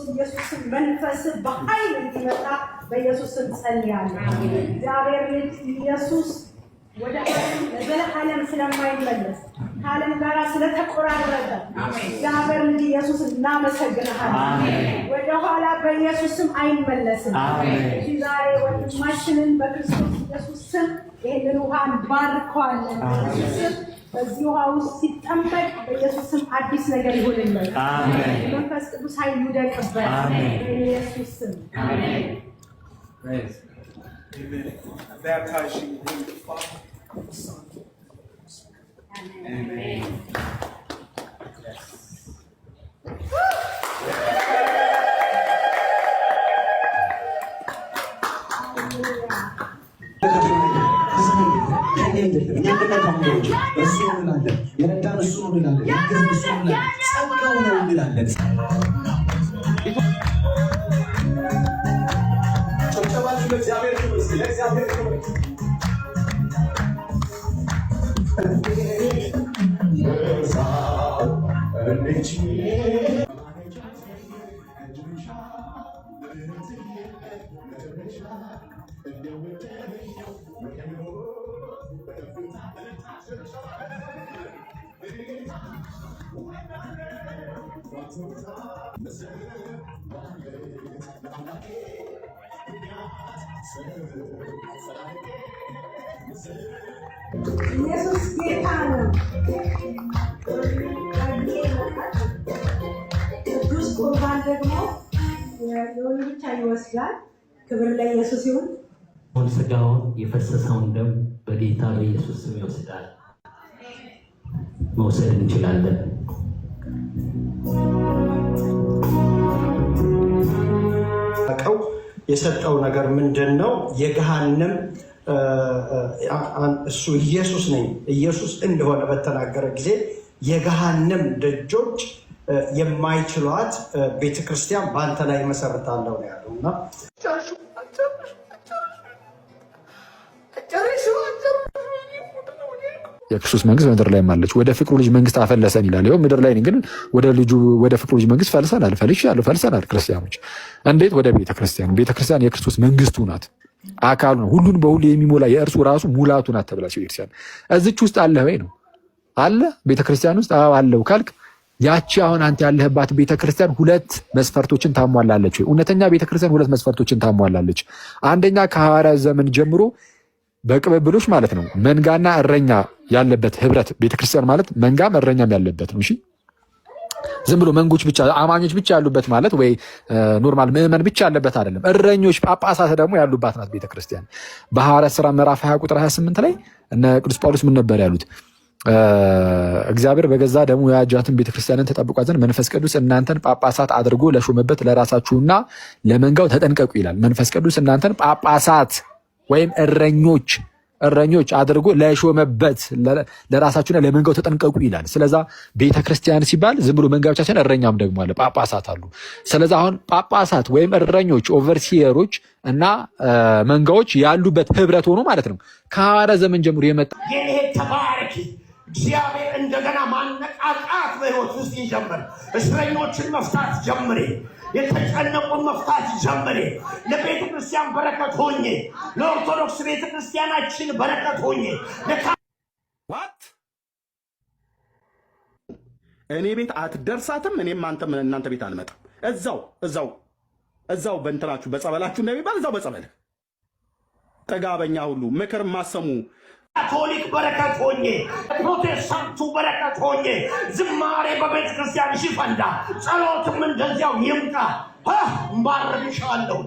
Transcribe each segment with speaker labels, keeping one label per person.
Speaker 1: በክርስቶስ ኢየሱስ መንፈስ በኃይል እንዲመጣ በኢየሱስ ስም ጸልያለሁ። እግዚአብሔር ኢየሱስ ወደ ዓለም ስለማይመለስ ከዓለም ጋር ስለተቆራረጠ እግዚአብሔር ኢየሱስ እናመሰግናለን። ወደ ኋላ በኢየሱስ ስም አይመለስም። ዛሬ ወንድማችንን በክርስቶስ ኢየሱስ ስም ይህንን ውሃን ባርከዋለን። በዚህ ውሃ ውስጥ ሲጠመቅ በኢየሱስ ስም አዲስ ነገር ይሆንልን። መንፈስ ቅዱስ ኃይል ይውደቅበት በኢየሱስ ስም አሜን።
Speaker 2: Baptize you in the Father, the Son, and the Spirit. Amen.
Speaker 1: ኢየሱስ ጌታ ነው። ቅዱስ ቁርባን ደግሞ የሆነ ብቻ ይወስዳል። ክብር ለኢየሱስ ይሁን።
Speaker 3: ስጋውን የፈሰሰውን ደም በጌታ በኢየሱስ ስም ይወስዳል። መውሰድ እንችላለን።
Speaker 4: የሰጠው ነገር ምንድነው? የገሃነም እሱ ኢየሱስ ነኝ ኢየሱስ እንደሆነ በተናገረ ጊዜ የገሃነም ደጆች የማይችሏት ቤተክርስቲያን በአንተ ላይ መሰረታለሁ ነው ያለውና
Speaker 5: የክርስቶስ መንግስት በምድር ላይ ማለች ወደ ፍቅሩ ልጅ መንግስት አፈለሰን ይላል። ይኸው ምድር ላይ ግን ወደ ፍቅሩ ልጅ መንግስት ፈልሰናል። ክርስቲያኖች እንዴት? ወደ ቤተክርስቲያን። ቤተክርስቲያን የክርስቶስ መንግስቱ ናት፣ አካሉ ነው። ሁሉን በሁሉ የሚሞላ የእርሱ ራሱ ሙላቱ ናት ተብላችሁ ቤተክርስቲያን እዚች ውስጥ አለ ወይ ነው አለ ቤተክርስቲያን ውስጥ አለው ካልክ ያቺ አሁን አንተ ያለህባት ቤተክርስቲያን ሁለት መስፈርቶችን ታሟላለች ወይ? እውነተኛ ቤተክርስቲያን ሁለት መስፈርቶችን ታሟላለች። አንደኛ ከሐዋርያት ዘመን ጀምሮ በቅብብሎች ማለት ነው መንጋና እረኛ ያለበት ህብረት። ቤተክርስቲያን ማለት መንጋም እረኛም ያለበት ነው። እሺ ዝም ብሎ መንጎች ብቻ አማኞች ብቻ ያሉበት ማለት ወይ ኖርማል ምዕመን ብቻ ያለበት አይደለም። እረኞች ጳጳሳት ደግሞ ያሉባት ናት ቤተክርስቲያን። በሐዋርያት ሥራ ምዕራፍ 20 ቁጥር 28 ላይ እነ ቅዱስ ጳውሎስ ምን ነበር ያሉት? እግዚአብሔር በገዛ ደሙ የዋጃትን ቤተክርስቲያንን ተጠብቋት ዘንድ መንፈስ ቅዱስ እናንተን ጳጳሳት አድርጎ ለሾመበት ለራሳችሁና ለመንጋው ተጠንቀቁ ይላል። መንፈስ ቅዱስ እናንተን ጳጳሳት ወይም እረኞች አድርጎ ለሾመበት ለራሳችሁና ለመንጋው ተጠንቀቁ ይላል። ስለዛ ቤተክርስቲያን ሲባል ዝም ብሎ መንጋ ብቻ ሳይሆን እረኛም ደግሞ አለ፣ ጳጳሳት አሉ። ስለዛ አሁን ጳጳሳት ወይም እረኞች ኦቨርሲየሮች እና መንጋዎች ያሉበት ህብረት ሆኖ ማለት ነው ከሐዋርያ ዘመን ጀምሮ የመጣ
Speaker 6: ይሄ ተባረክ እግዚአብሔር እንደገና ማነቃቃት በህይወት ውስጥ ይጀምር። እስረኞችን መፍታት ጀምሬ፣ የተጨነቁን መፍታት ጀምሬ፣ ለቤተ ክርስቲያን በረከት ሆኜ፣ ለኦርቶዶክስ ቤተ ክርስቲያናችን በረከት ሆኜ
Speaker 7: እኔ ቤት አትደርሳትም። እኔም እናንተ ቤት አልመጣም። እዛው በእንትናችሁ በጸበላችሁ እንደሚባል እዛው በጸበልህ ጠጋበኛ ሁሉ ምክር ማሰሙ
Speaker 6: ካቶሊክ በረከት ሆኜ፣ ፕሮቴስታንቱ በረከት ሆኜ፣ ዝማሬ በቤተ ክርስቲያን ይፈንዳ፣ ጸሎትም እንደዚያው ይምጣ። እባርክሻለሁ።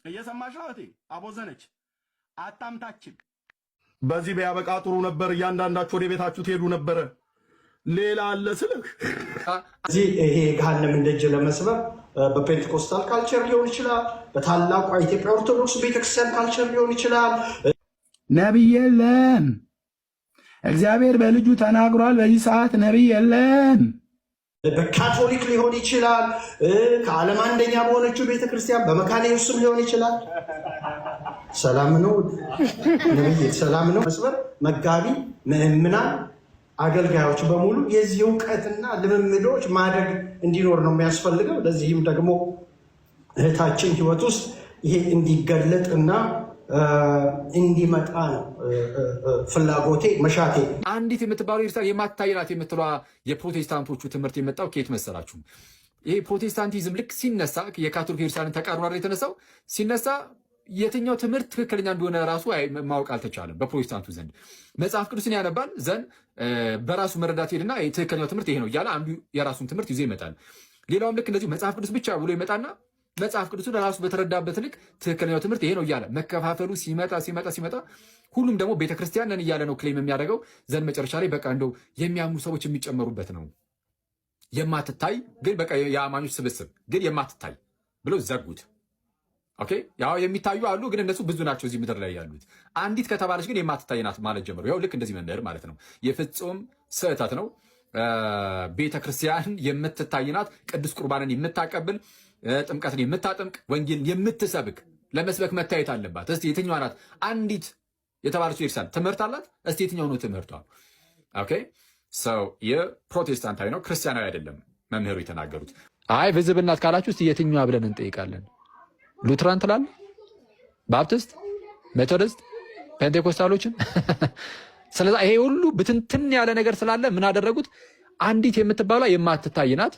Speaker 7: እየሰማሽ ነው እህቴ? አቦዘነች አታምታችን። በዚህ ቢያበቃ ጥሩ ነበር። እያንዳንዳችሁ ወደ ቤታችሁ ትሄዱ ነበረ። ሌላ አለ ስልህ
Speaker 4: እዚህ ይሄ ገሃነምን ደጅ ለመስበር በፔንቴኮስታል ካልቸር ሊሆን ይችላል፣ በታላቋ ኢትዮጵያ ኦርቶዶክስ ቤተክርስቲያን ካልቸር ሊሆን ይችላል።
Speaker 8: ነቢይ የለም። እግዚአብሔር በልጁ ተናግሯል። በዚህ ሰዓት ነቢይ የለም።
Speaker 4: በካቶሊክ ሊሆን ይችላል። ከዓለም አንደኛ በሆነችው ቤተክርስቲያን በመካነ ኢየሱስም ሊሆን ይችላል። ሰላም ነው ነብይ፣ ሰላም ነው መስበር መጋቢ ምእምናን አገልጋዮች በሙሉ የዚህ እውቀትና ልምምዶች ማደግ እንዲኖር ነው የሚያስፈልገው። ለዚህም ደግሞ እህታችን ህይወት ውስጥ ይሄ እንዲገለጥ እና እንዲመጣ ነው ፍላጎቴ መሻቴ።
Speaker 5: አንዲት የምትባለው ኤርትራ የማታይናት የምትሏ የፕሮቴስታንቶቹ ትምህርት የመጣው ከየት መሰላችሁ? ይሄ ፕሮቴስታንቲዝም ልክ ሲነሳ የካቶሊክ ቤተክርስቲያንን ተቃርኗል የተነሳው ሲነሳ የትኛው ትምህርት ትክክለኛ እንደሆነ ራሱ ማወቅ አልተቻለም። በፕሮቴስታንቱ ዘንድ መጽሐፍ ቅዱስን ያነባል ዘንድ በራሱ መረዳት ሄድና ትክክለኛው ትምህርት ይሄ ነው እያለ አንዱ የራሱን ትምህርት ይዞ ይመጣል። ሌላውም ልክ እንደዚሁ መጽሐፍ ቅዱስ ብቻ ብሎ ይመጣና መጽሐፍ ቅዱስን ራሱ በተረዳበት ልክ ትክክለኛው ትምህርት ይሄ ነው እያለ መከፋፈሉ ሲመጣ ሁሉም ደግሞ ቤተክርስቲያን ነን እያለ ነው ክሌም የሚያደርገው ዘንድ መጨረሻ ላይ በቃ እንደው የሚያምኑ ሰዎች የሚጨመሩበት ነው። የማትታይ ግን በቃ የአማኞች ስብስብ ግን የማትታይ ብሎ ዘጉት። ኦኬ ያው የሚታዩ አሉ ግን እነሱ ብዙ ናቸው እዚህ ምድር ላይ ያሉት። አንዲት ከተባለች ግን የማትታይ ናት ማለት ጀመሩ። ያው ልክ እንደዚህ መንደር ማለት ነው። የፍጹም ስህተት ነው። ቤተክርስቲያን የምትታይ ናት። ቅዱስ ቁርባንን የምታቀብል፣ ጥምቀትን የምታጠምቅ፣ ወንጌልን የምትሰብክ ለመስበክ መታየት አለባት። እስቲ የትኛዋ ናት አንዲት የተባለችው ቤተክርስቲያን? ትምህርት አላት። እስቲ የትኛው ነው ትምህርቷ? ኦኬ ሰው የፕሮቴስታንታዊ ነው ክርስቲያናዊ አይደለም መምህሩ የተናገሩት። አይ ቪዝብል ናት ካላችሁ እስቲ የትኛዋ ብለን እንጠይቃለን። ሉትራን ትላል፣ ባፕቲስት፣ ሜቶዲስት፣ ፔንቴኮስታሎችን። ስለዚህ ይሄ ሁሉ ብትንትን ያለ ነገር ስላለ ምን አደረጉት? አንዲት የምትባሏ የማትታይ ናት፣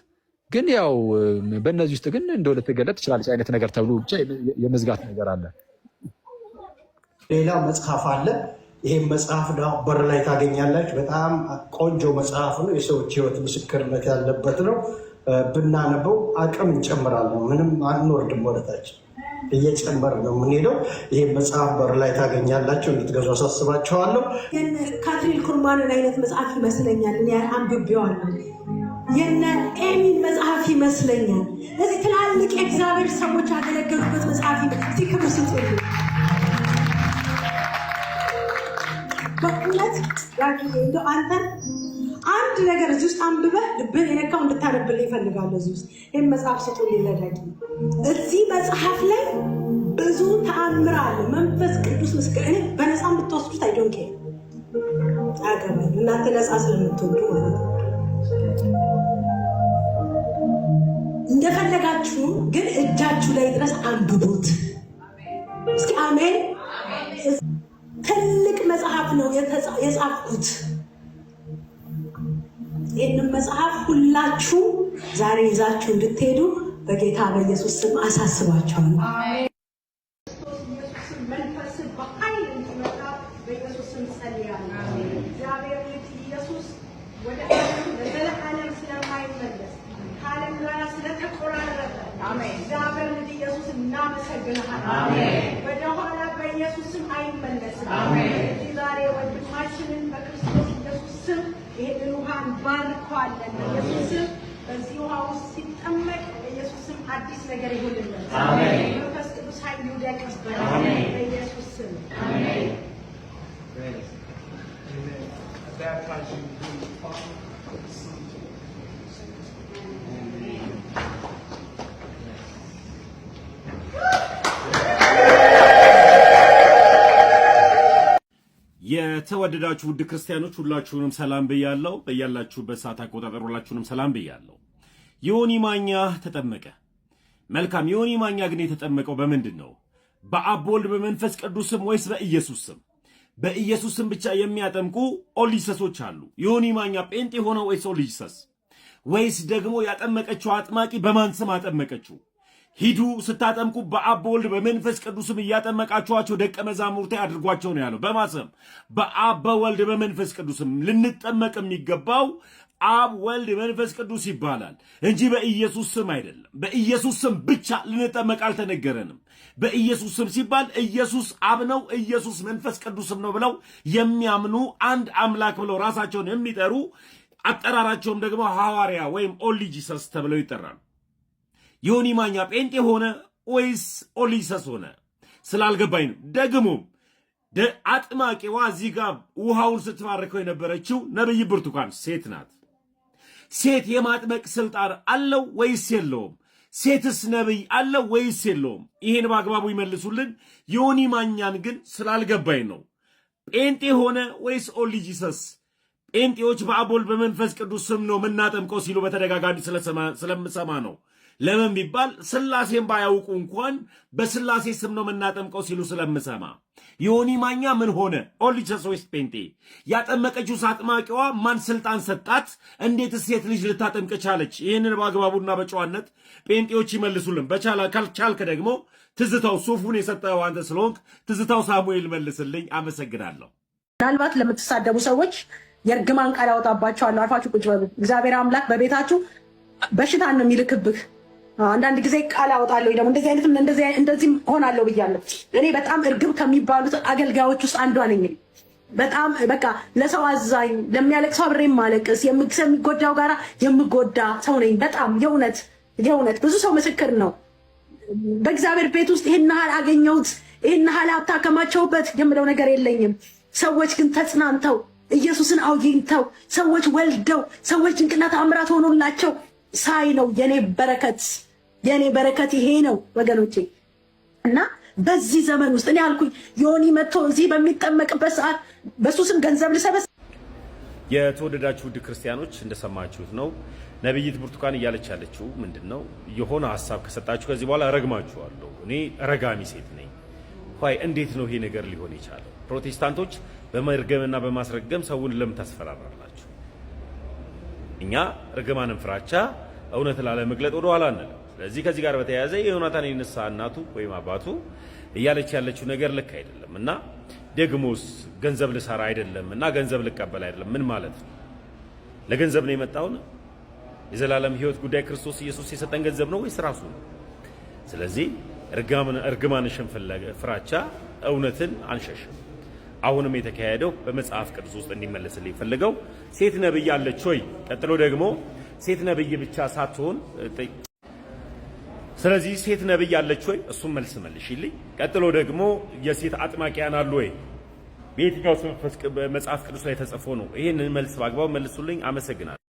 Speaker 5: ግን ያው በእነዚህ ውስጥ ግን እንደው ልትገለጥ ትችላለች አይነት ነገር ተብሎ ብቻ የመዝጋት ነገር አለ።
Speaker 4: ሌላ መጽሐፍ አለ። ይሄም መጽሐፍ በር ላይ ታገኛላችሁ። በጣም ቆንጆ መጽሐፍ ነው። የሰዎች ህይወት ምስክርነት ያለበት ነው። ብናነበው አቅም እንጨምራለን። ምንም አንወርድም፣ ወደታች እየጨመር ነው የምንሄደው። ይህ መጽሐፍ በር ላይ ታገኛላቸው፣ እንድትገዙ አሳስባቸዋለሁ።
Speaker 1: ካትሪን ኩርማንን አይነት መጽሐፍ ይመስለኛል። እኔ አንብቤዋለሁ። የነ ኤሚን መጽሐፍ ይመስለኛል። እዚህ ትላልቅ የእግዚአብሔር ሰዎች ያገለገሉበት መጽሐፍ ክብር ስጡ። በእውነት አንተን አንድ ነገር እዚህ ውስጥ አንብበህ ልብን የነካው እንድታነብልህ ይፈልጋለሁ። እዚህ ውስጥ ይህን መጽሐፍ ስጡ ሊለዳቂ እዚህ መጽሐፍ ላይ ብዙ ተአምር አለ። መንፈስ ቅዱስ ምስክር። እኔ በነፃ የምትወስዱት አይዶንኬ አገባኝ። እናንተ ነፃ ስለምትወዱ ማለት ነው። እንደፈለጋችሁ ግን እጃችሁ ላይ ድረስ አንብቡት። እስኪ አሜን። ትልቅ መጽሐፍ ነው የጻፍኩት። ይህንን መጽሐፍ ሁላችሁ ዛሬ ይዛችሁ እንድትሄዱ በጌታ በኢየሱስ ስም አሳስባችኋለሁ። መንፈስን በኃይል እንዲመጣ በኢየሱስ ስም ጸልያለሁ። እግዚአብሔር ልጅ ኢየሱስ ወደ ዓለም ለዘለዓለም ስለማይመለስ ከዓለም ጋር ስለተቆራረጠ እግዚአብሔር ልጅ ኢየሱስ እናመሰግንሃለን። ወደኋላ በኢየሱስ ስም አይመለስም። ዛሬ ወንድማችንን በክርስቶስ ኢየሱስ ስም ይህንን ውሃ እንባርከዋለን። በኢየሱስ ስም በዚህ ውሃ ውስጥ ሲጠመቅ በኢየሱስ ስም አዲስ ነገር ይሁንልን። መንፈስ ቅዱስ ኃይል ይውደቅበት በኢየሱስ ስም።
Speaker 9: የተወደዳችሁ ውድ ክርስቲያኖች ሁላችሁንም ሰላም ብያለሁ። በያላችሁበት ሰዓት አቆጣጠር ሁላችሁንም ሰላም ብያለሁ። ዮኒ ማኛ ተጠመቀ። መልካም። ዮኒ ማኛ ግን የተጠመቀው በምንድን ነው? በአብ ወልድ በመንፈስ ቅዱስም ወይስ በኢየሱስ ስም? በኢየሱስ ስም ብቻ የሚያጠምቁ ኦሊሰሶች አሉ። ዮኒ ማኛ ጴንጤ ሆነው ወይስ ኦሊሰስ? ወይስ ደግሞ ያጠመቀችው አጥማቂ በማን ስም አጠመቀችው? ሂዱ ስታጠምቁ በአብ በወልድ በመንፈስ ቅዱስም እያጠመቃችኋቸው ደቀ መዛሙርቴ አድርጓቸው ነው ያለው። በማሰም በአብ በወልድ በመንፈስ ቅዱስም ልንጠመቅ የሚገባው አብ ወልድ መንፈስ ቅዱስ ይባላል እንጂ በኢየሱስ ስም አይደለም። በኢየሱስ ስም ብቻ ልንጠመቅ አልተነገረንም። በኢየሱስ ስም ሲባል ኢየሱስ አብ ነው፣ ኢየሱስ መንፈስ ቅዱስም ነው ብለው የሚያምኑ አንድ አምላክ ብለው ራሳቸውን የሚጠሩ አጠራራቸውም ደግሞ ሐዋርያ ወይም ኦንሊ ጂሰስ ተብለው ይጠራሉ። ዮኒ ማኛ ጴንጤ ሆነ ወይስ ኦሊሰስ ሆነ ስላልገባኝ ነው። ደግሞ አጥማቂዋ እዚህ ጋር ውሃውን ስትባርከው የነበረችው ነብይ ብርቱካን ሴት ናት። ሴት የማጥመቅ ስልጣን አለው ወይስ የለውም? ሴትስ ነብይ አለው ወይስ የለውም? ይሄን በአግባቡ ይመልሱልን። ዮኒ ማኛን ግን ስላልገባኝ ነው። ጴንጤ ሆነ ወይስ ኦንሊ ጂሰስ? ጴንጤዎች በአብ ወልድ በመንፈስ ቅዱስ ስም ነው የምናጠምቀው ሲሉ በተደጋጋሚ ስለምሰማ ነው። ለምን ቢባል ስላሴን ባያውቁ እንኳን በስላሴ ስም ነው የምናጠምቀው ሲሉ ስለምሰማ። ዮኒ ማኛ ምን ሆነ? ኦንሊ ጂሰስ ዌስት ጴንጤ ያጠመቀችው አጥማቂዋ ማን ስልጣን ሰጣት? እንዴት ሴት ልጅ ልታጠምቅ ቻለች? ይህንን በአግባቡና በጨዋነት ጴንጤዎች ይመልሱልን። ካልቻልክ ደግሞ ትዝታው ሱፉን የሰጠው አንተ ስለሆንክ ትዝታው ሳሙኤል መልስልኝ። አመሰግናለሁ።
Speaker 10: ምናልባት ለምትሳደቡ ሰዎች የእርግማን ቃል ያወጣባቸዋለሁ። አርፋችሁ ቁጭ በሉ። እግዚአብሔር አምላክ በቤታችሁ በሽታን ነው የሚልክብህ። አንዳንድ ጊዜ ቃል አወጣለሁ ደግሞ እንደዚህም ሆናለሁ ብያለሁ። እኔ በጣም እርግብ ከሚባሉት አገልጋዮች ውስጥ አንዷ ነኝ። በጣም በቃ ለሰው አዛኝ፣ ለሚያለቅሰው አብሬ ማለቅስ፣ የሚጎዳው ጋራ የምጎዳ ሰው ነኝ። በጣም የእውነት ብዙ ሰው ምስክር ነው። በእግዚአብሔር ቤት ውስጥ ይህን ያህል አገኘሁት፣ ይህን ያህል ሀብት አከማቸውበት የምለው ነገር የለኝም። ሰዎች ግን ተጽናንተው ኢየሱስን አውይንተው ሰዎች ወልደው ሰዎች ድንቅና ተአምራት ሆኖላቸው ሳይ ነው የኔ በረከት ይሄ ነው ወገኖቼ። እና በዚህ ዘመን ውስጥ እኔ አልኩኝ ዮኒ መጥቶ እዚህ በሚጠመቅበት ሰዓት በሱ ስም ገንዘብ ልሰበስ።
Speaker 9: የተወደዳችሁ ውድ ክርስቲያኖች እንደሰማችሁት ነው ነብይት ብርቱካን እያለች ያለችው ምንድነው? የሆነ ሐሳብ ከሰጣችሁ ከዚህ በኋላ ረግማችኋለሁ። እኔ ረጋሚ ሴት ነኝ። ሆይ እንዴት ነው ይሄ ነገር ሊሆን የቻለው? ፕሮቴስታንቶች በመርገምና በማስረገም ሰውን ለምን ታስፈራራላችሁ? እኛ ርግማንን ፍራቻ እውነት ላለመግለጥ ወደ ኋላ አንልም። ስለዚህ ከዚህ ጋር በተያያዘ የዮናታን የንስሐ እናቱ ወይም አባቱ እያለች ያለችው ነገር ልክ አይደለም እና ደግሞስ ገንዘብ ልሰራ አይደለም እና ገንዘብ ልቀበል አይደለም ምን ማለት ነው? ለገንዘብ ነው የመጣው ነው? የዘላለም ሕይወት ጉዳይ ክርስቶስ ኢየሱስ የሰጠን ገንዘብ ነው ወይስ ራሱ ነው? ስለዚህ እርግማንሽን ፍራቻ እውነትን አንሸሽም። አሁንም የተካሄደው በመጽሐፍ ቅዱስ ውስጥ እንዲመለስልኝ ፈልገው ሴት ነብይ አለች ወይ? ቀጥሎ ደግሞ ሴት ነብይ ብቻ ሳትሆን ስለዚህ ሴት ነብይ አለች ወይ? እሱም መልስ መልሽልኝ። ቀጥሎ ደግሞ የሴት አጥማቂያን አሉ ወይ? በየትኛው መጽሐፍ ቅዱስ ላይ ተጽፎ ነው? ይሄንን መልስ በአግባቡ መልሱልኝ። አመሰግናለሁ።